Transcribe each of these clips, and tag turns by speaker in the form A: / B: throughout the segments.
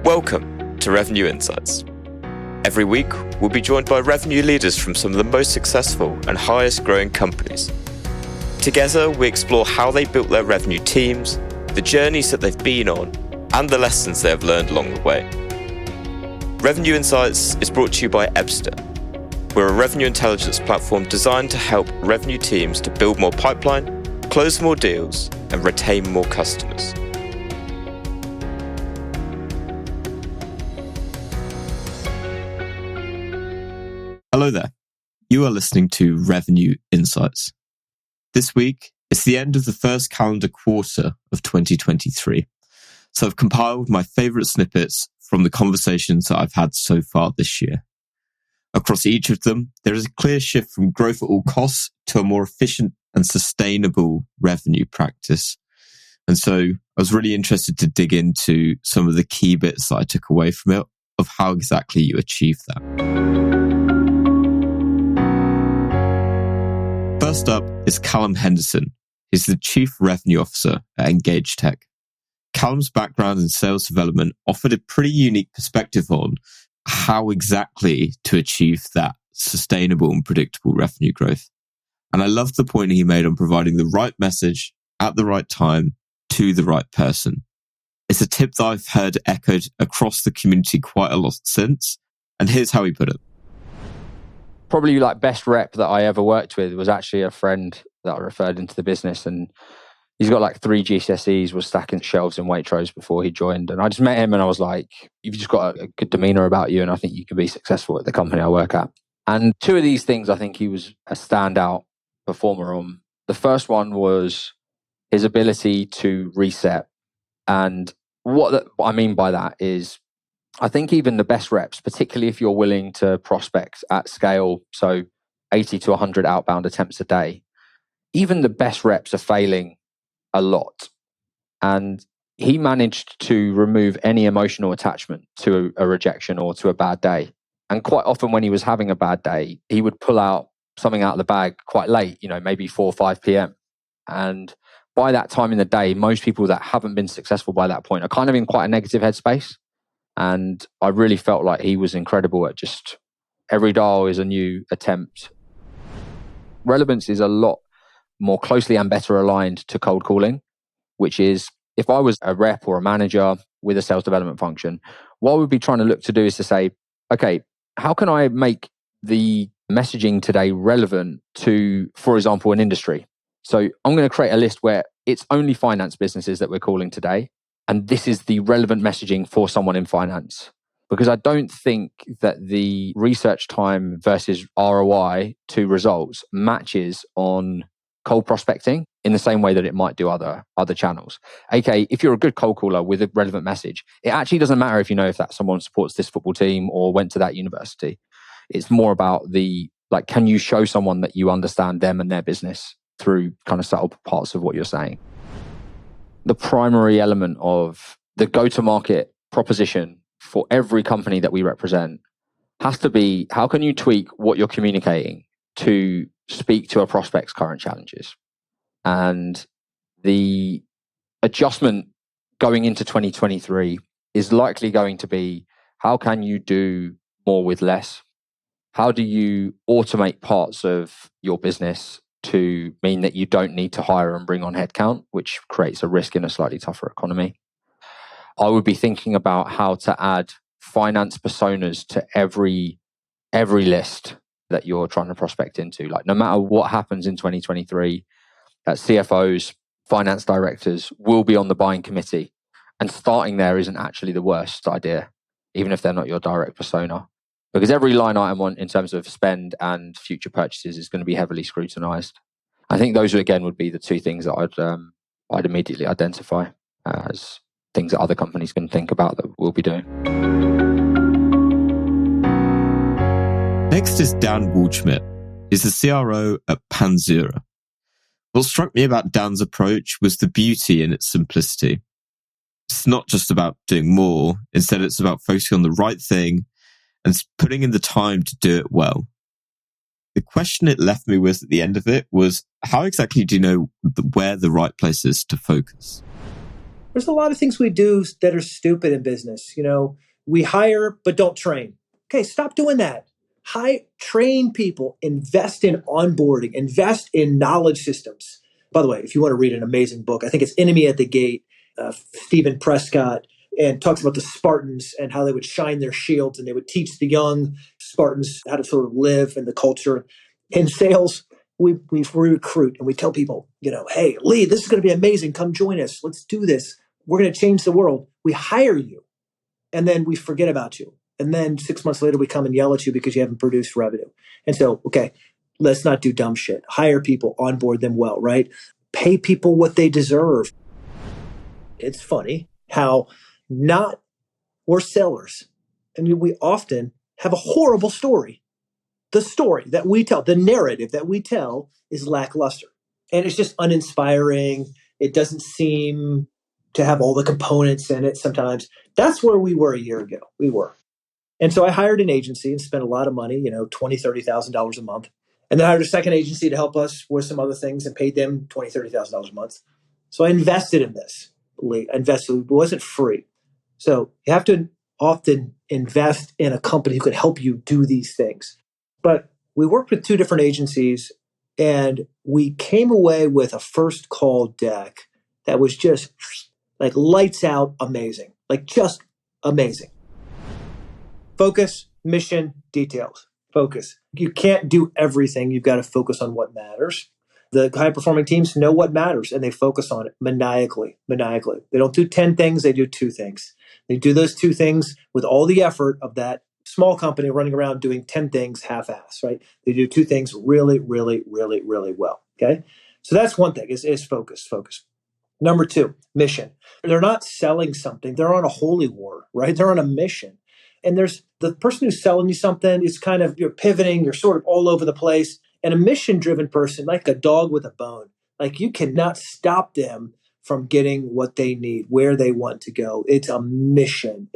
A: Welcome to Revenue Insights. Every week, we'll be joined by revenue leaders from some of the most successful and highest growing companies. Together, we explore how they built their revenue teams, the journeys that they've been on, and the lessons they have learned along the way. Revenue Insights is brought to you by Ebster. We're a revenue intelligence platform designed to help revenue teams to build more pipeline, close more deals, and retain more customers. Hello there. You are listening to Revenue Insights. This week, it's the end of the first calendar quarter of 2023. So I've compiled my favourite snippets from the conversations that I've had so far this year. Across each of them, there is a clear shift from growth at all costs to a more efficient and sustainable revenue practice. And so I was really interested to dig into some of the key bits that I took away from it, of how exactly you achieve that. First up is Callum Henderson. He's the Chief Revenue Officer at Engage Tech. Callum's background in sales development offered a pretty unique perspective on how exactly to achieve that sustainable and predictable revenue growth. And I love the point he made on providing the right message at the right time to the right person. It's a tip that I've heard echoed across the community quite a lot since, and here's how he put it.
B: Probably like best rep that I ever worked with was actually a friend that I referred into the business, and he's got like 3 GCSEs, was stacking shelves in Waitrose before he joined. And I just met him and I was like, you've just got a good demeanor about you, and I think you can be successful at the company I work at. And 2 of these things I think he was a standout performer on. The first one was his ability to reset. And what I mean by that is, I think even the best reps, particularly if you're willing to prospect at scale, so 80 to 100 outbound attempts a day, even the best reps are failing a lot. And he managed to remove any emotional attachment to a rejection or to a bad day. And quite often when he was having a bad day, he would pull out something out of the bag quite late, maybe 4 or 5 p.m. And by that time in the day, most people that haven't been successful by that point are kind of in quite a negative headspace. And I really felt like he was incredible at just every dial is a new attempt. Relevance is a lot more closely and better aligned to cold calling, which is, if I was a rep or a manager with a sales development function, what we'd be trying to look to do is to say, okay, how can I make the messaging today relevant to, for example, an industry? So I'm going to create a list where it's only finance businesses that we're calling today. And this is the relevant messaging for someone in finance. Because I don't think that the research time versus ROI to results matches on cold prospecting in the same way that it might do other channels. Okay, if you're a good cold caller with a relevant message, it actually doesn't matter if you know if that someone supports this football team or went to that university. It's more about can you show someone that you understand them and their business through kind of subtle parts of what you're saying. The primary element of the go-to-market proposition for every company that we represent has to be, how can you tweak what you're communicating to speak to a prospect's current challenges? And the adjustment going into 2023 is likely going to be, how can you do more with less? How do you automate parts of your business to mean that you don't need to hire and bring on headcount, which creates a risk in a slightly tougher economy? I would be thinking about how to add finance personas to every list that you're trying to prospect into. Like, no matter what happens in 2023, CFOs, finance directors will be on the buying committee. And starting there isn't actually the worst idea, even if they're not your direct persona. Because every line item in terms of spend and future purchases is going to be heavily scrutinized. I think those, again, would be the 2 things that I'd immediately identify as things that other companies can think about that we'll be doing.
A: Next is Dan Waldschmidt. He's the CRO at Panzura. What struck me about Dan's approach was the beauty in its simplicity. It's not just about doing more. Instead, it's about focusing on the right thing and putting in the time to do it well. The question it left me with at the end of it was, how exactly do you know where the right place is to focus?
C: There's a lot of things we do that are stupid in business. We hire but don't train. Okay, stop doing that. Train people, invest in onboarding, invest in knowledge systems. By the way, if you want to read an amazing book, I think it's Enemy at the Gate, Stephen Prescott, and talks about the Spartans and how they would shine their shields and they would teach the young Spartans how to sort of live in the culture. In sales, we recruit and we tell people, hey, Lee, this is going to be amazing. Come join us. Let's do this. We're going to change the world. We hire you and then we forget about you. And then 6 months later, we come and yell at you because you haven't produced revenue. And so, okay, let's not do dumb shit. Hire people, onboard them well, right? Pay people what they deserve. It's funny how we're sellers. And we often have a horrible story. The story that we tell, the narrative that we tell is lackluster. And it's just uninspiring. It doesn't seem to have all the components in it sometimes. That's where we were a year ago. We were. And so I hired an agency and spent a lot of money, $20,000, $30,000 a month. And then I hired a second agency to help us with some other things and paid them $20,000, $30,000 a month. So I invested in this. It wasn't free. So you have to often invest in a company who could help you do these things. But we worked with two different agencies and we came away with a first call deck that was just like lights out amazing, like just amazing. Focus, mission, details. Focus. You can't do everything. You've got to focus on what matters. The high-performing teams know what matters, and they focus on it maniacally. They don't do 10 things. They do 2 things. They do those 2 things with all the effort of that small company running around doing 10 things half-ass, right? They do 2 things really, really, really, really well, okay? So that's one thing, is focus. Number 2, mission. They're not selling something. They're on a holy war, right? They're on a mission. And there's the person who's selling you something is kind of, you're pivoting, you're sort of all over the place. And a mission-driven person, like a dog with a bone, like you cannot stop them from getting what they need, where they want to go. It's a mission.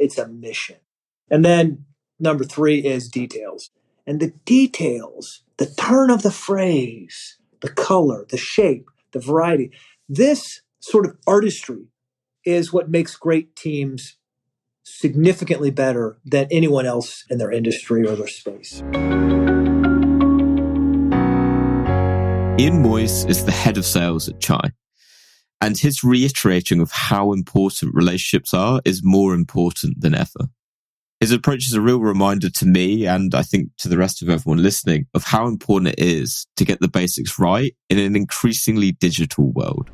C: And then number 3 is details. And the details, the turn of the phrase, the color, the shape, the variety, this sort of artistry is what makes great teams significantly better than anyone else in their industry or their space.
A: Ian Moyes is the head of sales at Chai, and his reiterating of how important relationships are is more important than ever. His approach is a real reminder to me, and I think to the rest of everyone listening, of how important it is to get the basics right in an increasingly digital world.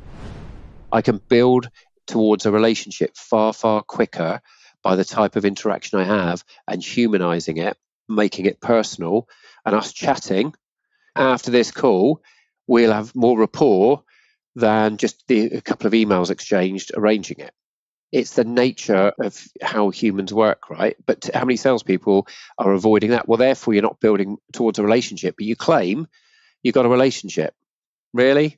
D: I can build towards a relationship far, far quicker by the type of interaction I have and humanizing it, making it personal, and us chatting after this call, we'll have more rapport than just a couple of emails exchanged arranging it. It's the nature of how humans work, right? But how many salespeople are avoiding that? Well, therefore, you're not building towards a relationship, but you claim you've got a relationship. Really?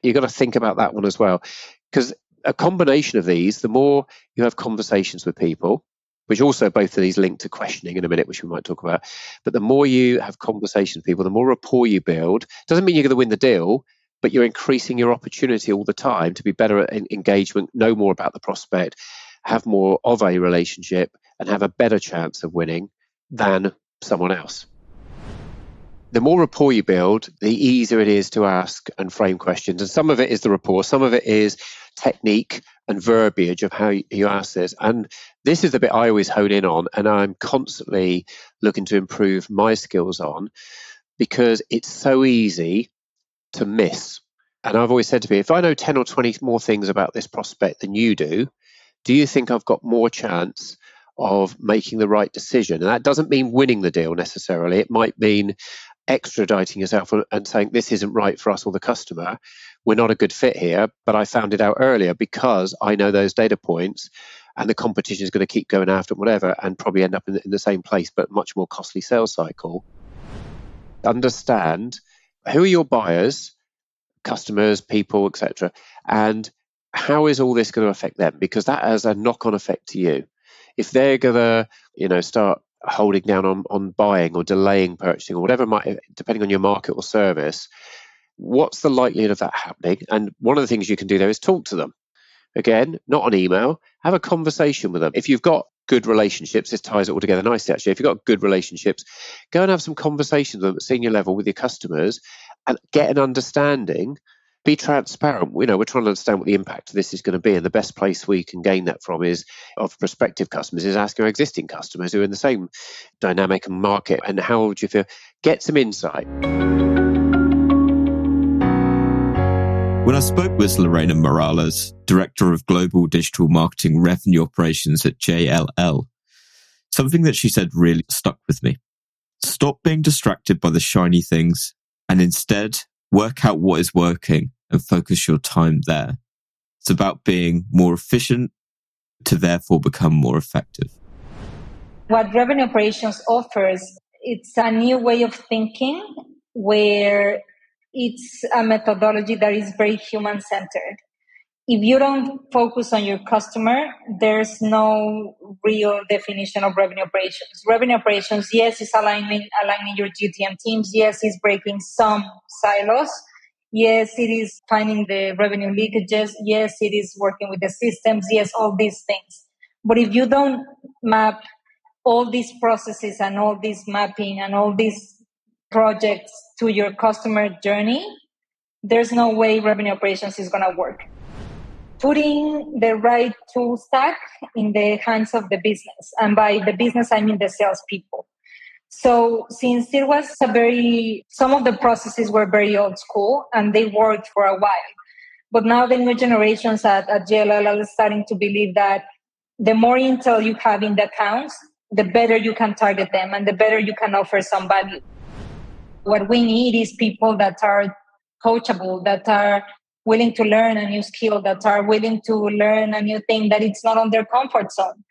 D: You've got to think about that one as well. Because a combination of these, the more you have conversations with people, which also both of these link to questioning in a minute, which we might talk about, but the more you have conversations with people, the more rapport you build. Doesn't mean you're going to win the deal, but you're increasing your opportunity all the time to be better at engagement, know more about the prospect, have more of a relationship, and have a better chance of winning than someone else. The more rapport you build, the easier it is to ask and frame questions. And some of it is the rapport, some of it is technique and verbiage of how you ask this. And this is the bit I always hone in on, and I'm constantly looking to improve my skills on, because it's so easy to miss. And I've always said to people, if I know 10 or 20 more things about this prospect than you do you think I've got more chance of making the right decision? And that doesn't mean winning the deal necessarily. It might mean extraditing yourself and saying, this isn't right for us or the customer. We're not a good fit here, but I found it out earlier because I know those data points, and the competition is going to keep going after whatever and probably end up in the same place, but much more costly sales cycle. Understand who are your buyers, customers, people, etc., and how is all this going to affect them? Because that has a knock-on effect to you. If they're going to, start holding down on buying or delaying purchasing or whatever might, depending on your market or service, what's the likelihood of that happening? And one of the things you can do there is talk to them. Again, not on email. Have a conversation with them. If you've got good relationships, this ties it all together nicely, actually. If you've got good relationships, go and have some conversations with them at senior level with your customers and get an understanding. Be transparent. We're trying to understand what the impact of this is going to be. And the best place we can gain that from is of prospective customers is asking our existing customers who are in the same dynamic and market. And how would you feel? Get some insight.
A: When I spoke with Lorena Morales, Director of Global Digital Marketing Revenue Operations at JLL, something that she said really stuck with me. Stop being distracted by the shiny things and instead work out what is working and focus your time there. It's about being more efficient to therefore become more effective.
E: What revenue operations offers, it's a new way of thinking where it's a methodology that is very human-centered. If you don't focus on your customer, there's no real definition of revenue operations. Revenue operations, yes, is aligning your GTM teams. Yes, it's breaking some silos. Yes, it is finding the revenue leakages. Yes, it is working with the systems. Yes, all these things. But if you don't map all these processes and all this mapping and all these projects to your customer journey, there's no way revenue operations is going to work. Putting the right tool stack in the hands of the business. And by the business, I mean the salespeople. So since it was some of the processes were very old school and they worked for a while. But now the new generations at JLL are starting to believe that the more intel you have in the accounts, the better you can target them and the better you can offer some value. What we need is people that are coachable, that are willing to learn a new skill, that are willing to learn a new thing that it's not on their comfort zone.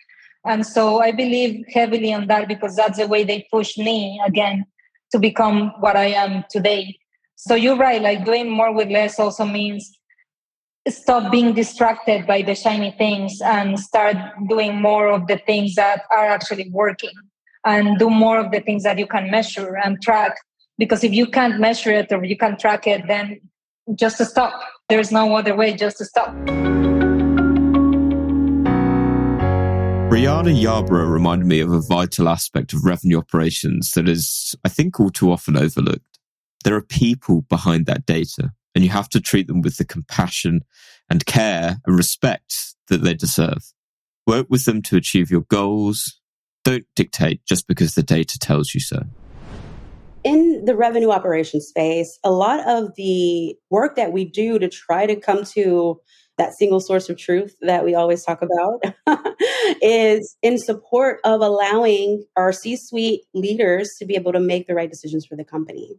E: And so I believe heavily on that because that's the way they push me again to become what I am today. So you're right, like doing more with less also means stop being distracted by the shiny things and start doing more of the things that are actually working and do more of the things that you can measure and track. Because if you can't measure it or you can't track it, then just to stop. There's no other way, just to stop.
A: Brianna Yarborough reminded me of a vital aspect of revenue operations that is, I think, all too often overlooked. There are people behind that data, and you have to treat them with the compassion and care and respect that they deserve. Work with them to achieve your goals. Don't dictate just because the data tells you so.
F: In the revenue operations space, a lot of the work that we do to try to come to that single source of truth that we always talk about is in support of allowing our C-suite leaders to be able to make the right decisions for the company.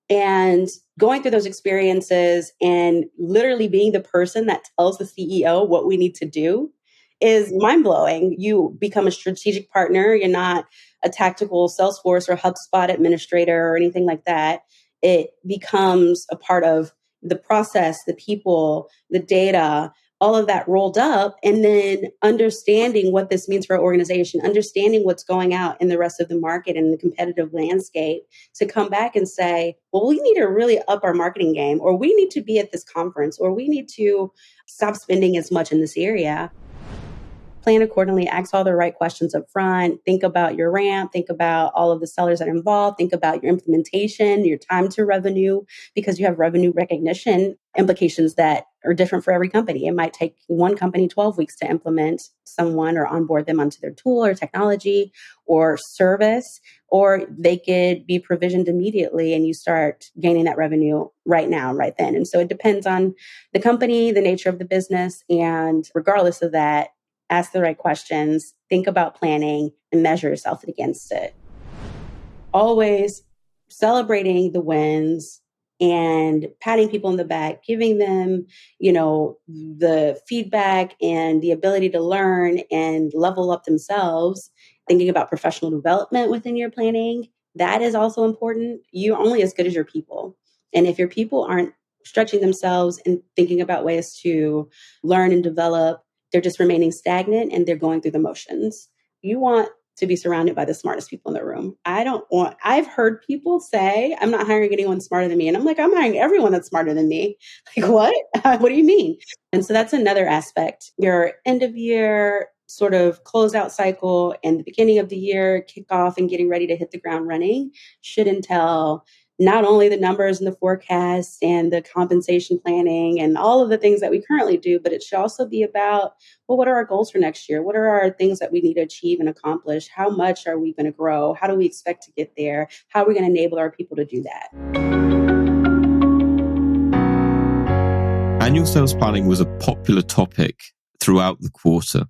F: And going through those experiences and literally being the person that tells the CEO what we need to do is mind-blowing. You become a strategic partner. You're not a tactical Salesforce or HubSpot administrator or anything like that. It becomes a part of the process, the people, the data, all of that rolled up, and then understanding what this means for our organization, understanding what's going out in the rest of the market and the competitive landscape to come back and say, well, we need to really up our marketing game, or we need to be at this conference, or we need to stop spending as much in this area. Plan accordingly, ask all the right questions up front, think about your ramp, think about all of the sellers that are involved, think about your implementation, your time to revenue, because you have revenue recognition implications that are different for every company. It might take one company 12 weeks to implement someone or onboard them onto their tool or technology or service, or they could be provisioned immediately and you start gaining that revenue right now, right then. And so it depends on the company, the nature of the business, and regardless of that, ask the right questions, think about planning, and measure yourself against it. Always celebrating the wins and patting people in the back, giving them, the feedback and the ability to learn and level up themselves, thinking about professional development within your planning. That is also important. You're only as good as your people. And if your people aren't stretching themselves and thinking about ways to learn and develop, they're just remaining stagnant and they're going through the motions. You want to be surrounded by the smartest people in the room. I've heard people say, I'm not hiring anyone smarter than me. And I'm like, I'm hiring everyone that's smarter than me. Like, what? What do you mean? And so that's another aspect. Your end of year sort of closeout cycle and the beginning of the year kickoff and getting ready to hit the ground running should entail not only the numbers and the forecasts and the compensation planning and all of the things that we currently do, but it should also be about, well, what are our goals for next year? What are our things that we need to achieve and accomplish? How much are we going to grow? How do we expect to get there? How are we going to enable our people to do that?
A: Annual sales planning was a popular topic throughout the quarter.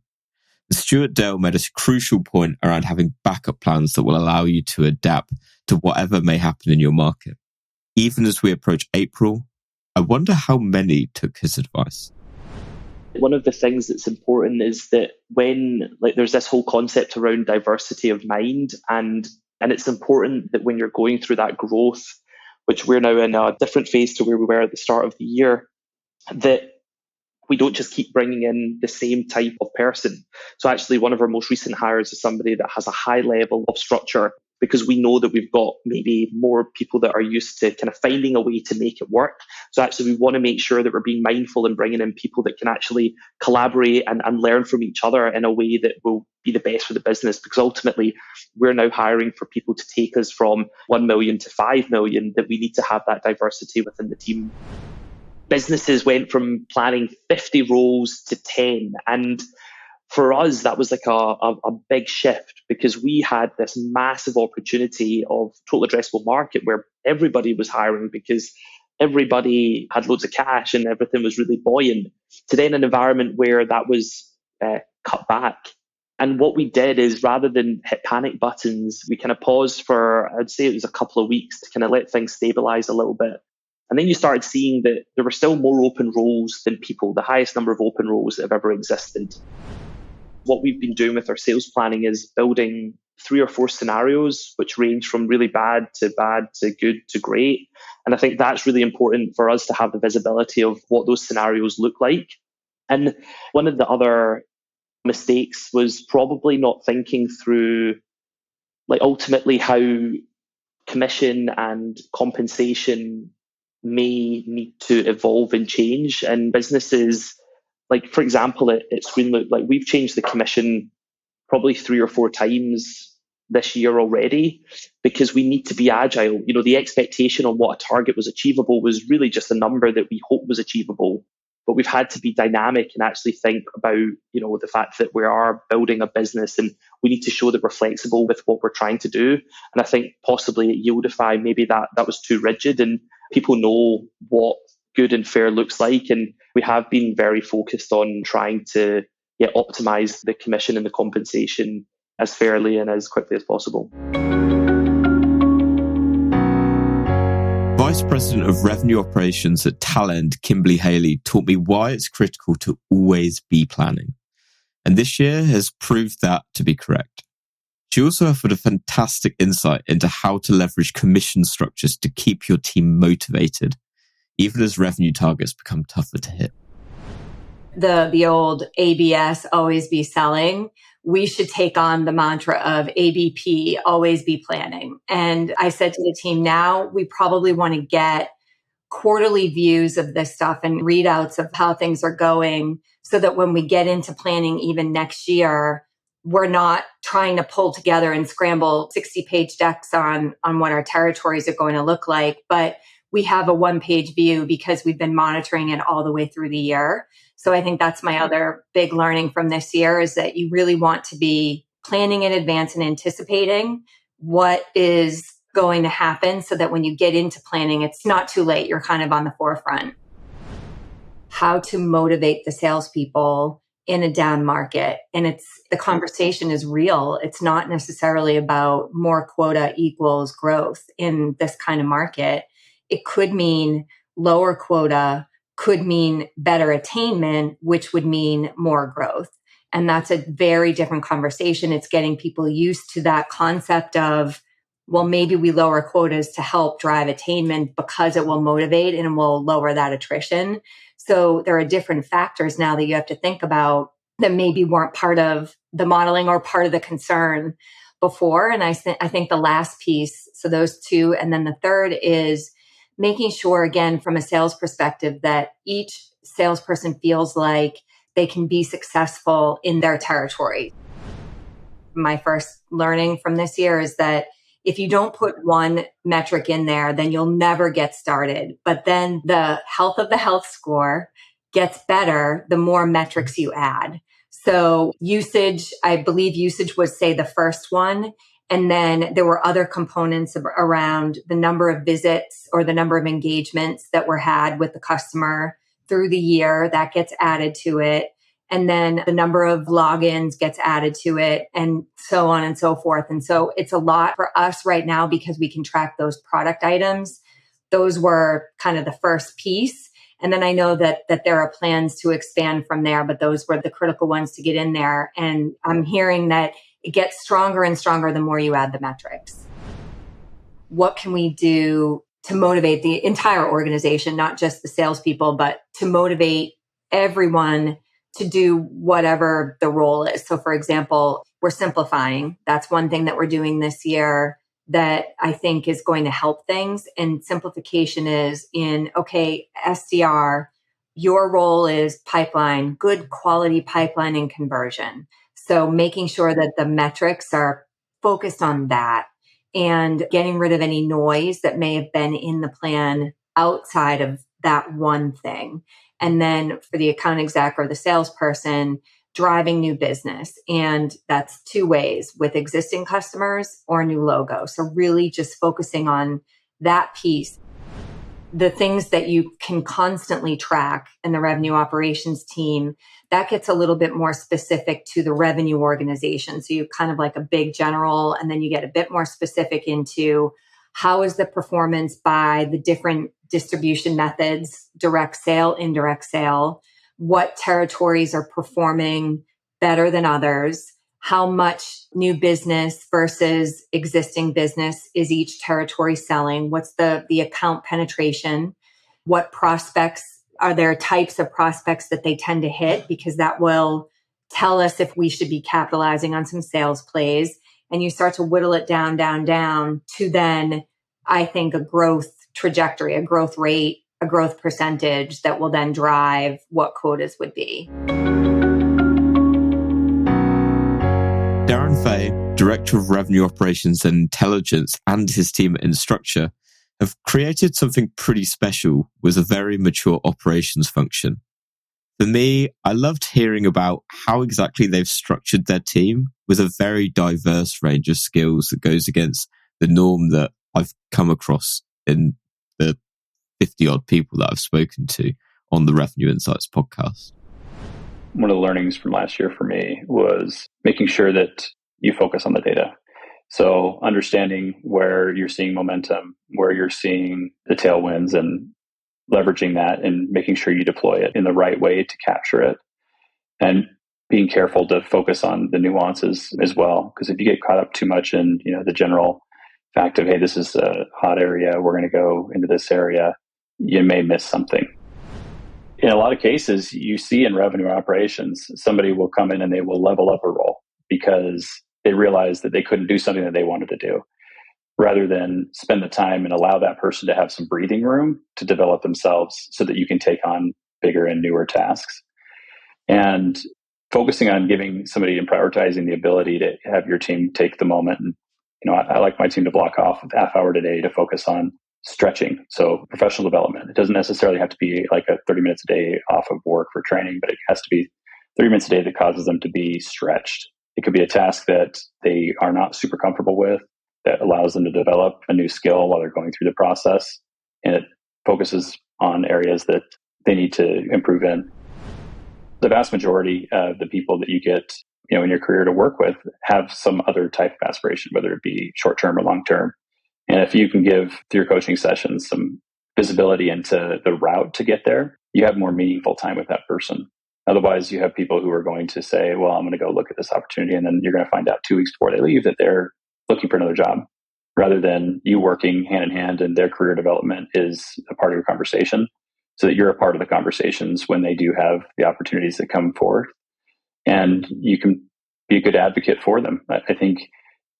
A: Stuart Dale made a crucial point around having backup plans that will allow you to adapt to whatever may happen in your market. Even as we approach April, I wonder how many took his advice.
G: One of the things that's important is that when there's this whole concept around diversity of mind, and it's important that when you're going through that growth, which we're now in a different phase to where we were at the start of the year, that we don't just keep bringing in the same type of person. So actually one of our most recent hires is somebody that has a high level of structure, because we know that we've got maybe more people that are used to kind of finding a way to make it work. So actually we want to make sure that we're being mindful and bringing in people that can actually collaborate and learn from each other in a way that will be the best for the business, because ultimately we're now hiring for people to take us from 1 million to 5 million, that we need to have that diversity within the team. Businesses went from planning 50 roles to 10. And for us, that was like a big shift, because we had this massive opportunity of total addressable market where everybody was hiring because everybody had loads of cash and everything was really buoyant, to then an environment where that was cut back. And what we did is, rather than hit panic buttons, we kind of paused for, I'd say it was a couple of weeks to kind of let things stabilize a little bit. And then you started seeing that there were still more open roles than people, the highest number of open roles that have ever existed. What we've been doing with our sales planning is building 3 or 4 scenarios, which range from really bad to good to great. And I think that's really important for us to have the visibility of what those scenarios look like. And one of the other mistakes was probably not thinking through, ultimately how commission and compensation may need to evolve and change. And businesses, for example, at Screenloop, we've changed the commission probably 3 or 4 times this year already, because we need to be agile. The expectation on what a target was achievable was really just a number that we hoped was achievable. But we've had to be dynamic and actually think about, the fact that we are building a business and we need to show that we're flexible with what we're trying to do. And I think possibly at Yieldify, maybe that was too rigid, and people know what good and fair looks like. And we have been very focused on trying to optimize the commission and the compensation as fairly and as quickly as possible.
A: Vice President of Revenue Operations at Talend, Kimberly Haley, taught me why it's critical to always be planning. And this year has proved that to be correct. She also offered a fantastic insight into how to leverage commission structures to keep your team motivated, even as revenue targets become tougher to hit.
H: The old ABS, always be selling. We should take on the mantra of ABP, always be planning. And I said to the team, now we probably want to get quarterly views of this stuff and readouts of how things are going, so that when we get into planning even next year, we're not trying to pull together and scramble 60-page decks on what our territories are going to look like. But we have a 1-page view because we've been monitoring it all the way through the year. So I think that's my other big learning from this year, is that you really want to be planning in advance and anticipating what is going to happen, so that when you get into planning, it's not too late. You're kind of on the forefront. How to motivate the salespeople in a down market. And the conversation is real. It's not necessarily about more quota equals growth in this kind of market. It could mean lower quota, could mean better attainment, which would mean more growth. And that's a very different conversation. It's getting people used to that concept of, well, maybe we lower quotas to help drive attainment because it will motivate and will lower that attrition. So there are different factors now that you have to think about that maybe weren't part of the modeling or part of the concern before. And I think the last piece, so those two, and then the third is making sure, again, from a sales perspective, that each salesperson feels like they can be successful in their territory. My first learning from this year is that if you don't put one metric in there, then you'll never get started. But then the health of the health score gets better the more metrics you add. So usage, I believe usage was, say, the first one. And then there were other components around the number of visits or the number of engagements that were had with the customer through the year that gets added to it. And then the number of logins gets added to it, and so on and so forth. And so it's a lot for us right now because we can track those product items. Those were kind of the first piece. And then I know that there are plans to expand from there, but those were the critical ones to get in there. And I'm hearing that it gets stronger and stronger the more you add the metrics. What can we do to motivate the entire organization, not just the salespeople, but to motivate everyone to do whatever the role is? So for example, we're simplifying. That's one thing that we're doing this year that I think is going to help things. And simplification is in, okay, SDR, your role is pipeline, good quality pipeline and conversion. So making sure that the metrics are focused on that and getting rid of any noise that may have been in the plan outside of that one thing. And then for the account exec or the salesperson, driving new business. And that's two ways, with existing customers or new logo. So really just focusing on that piece. The things that you can constantly track in the revenue operations team, that gets a little bit more specific to the revenue organization. So you kind of like a big general, and then you get a bit more specific into how is the performance by the different distribution methods, direct sale, indirect sale, what territories are performing better than others, how much new business versus existing business is each territory selling, what's the account penetration, what prospects, are there types of prospects that they tend to hit, because that will tell us if we should be capitalizing on some sales plays. And you start to whittle it down to then, I think, a growth trajectory, a growth rate, a growth percentage that will then drive what quotas would be.
A: Darren Fay, Director of Revenue Operations and Intelligence, and his team at Instructure have created something pretty special with a very mature operations function. For me, I loved hearing about how exactly they've structured their team with a very diverse range of skills that goes against the norm that I've come across in the 50 odd people that I've spoken to on the Revenue Insights podcast.
I: One of the learnings from last year for me was making sure that you focus on the data. So understanding where you're seeing momentum, where you're seeing the tailwinds, and leveraging that and making sure you deploy it in the right way to capture it. And being careful to focus on the nuances as well. Because if you get caught up too much in, the general fact of, hey, this is a hot area, we're going to go into this area, you may miss something. In a lot of cases, you see in revenue operations, somebody will come in and they will level up a role because they realize that they couldn't do something that they wanted to do, rather than spend the time and allow that person to have some breathing room to develop themselves so that you can take on bigger and newer tasks. And focusing on giving somebody and prioritizing the ability to have your team take the moment. And, I like my team to block off a half hour today to focus on stretching. So professional development. It doesn't necessarily have to be like a 30 minutes a day off of work for training, but it has to be 30 minutes a day that causes them to be stretched. It could be a task that they are not super comfortable with that allows them to develop a new skill while they're going through the process. And it focuses on areas that they need to improve in. The vast majority of the people that you get, in your career to work with have some other type of aspiration, whether it be short-term or long-term. And if you can give, through your coaching sessions, some visibility into the route to get there, you have more meaningful time with that person. Otherwise, you have people who are going to say, well, I'm going to go look at this opportunity. And then you're going to find out 2 weeks before they leave that they're looking for another job, rather than you working hand in hand and their career development is a part of your conversation, so that you're a part of the conversations when they do have the opportunities that come forward. And you can be a good advocate for them. I think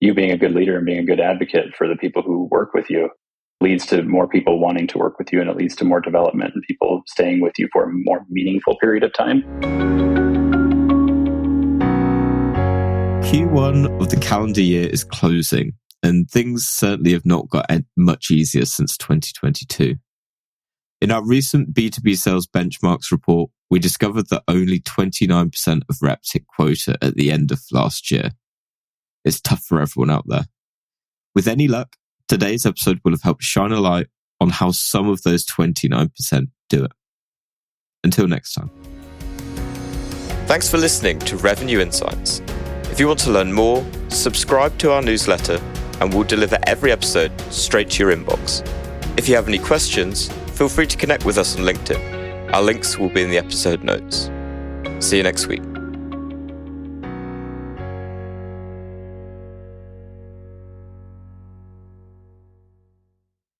I: you being a good leader and being a good advocate for the people who work with you leads to more people wanting to work with you, and it leads to more development and people staying with you for a more meaningful period of time.
A: Q1 of the calendar year is closing, and things certainly have not got much easier since 2022. In our recent B2B sales benchmarks report, we discovered that only 29% of reps hit quota at the end of last year. It's tough for everyone out there. With any luck, today's episode will have helped shine a light on how some of those 29% do it. Until next time. Thanks for listening to Revenue Insights. If you want to learn more, subscribe to our newsletter and we'll deliver every episode straight to your inbox. If you have any questions, feel free to connect with us on LinkedIn. Our links will be in the episode notes. See you next week.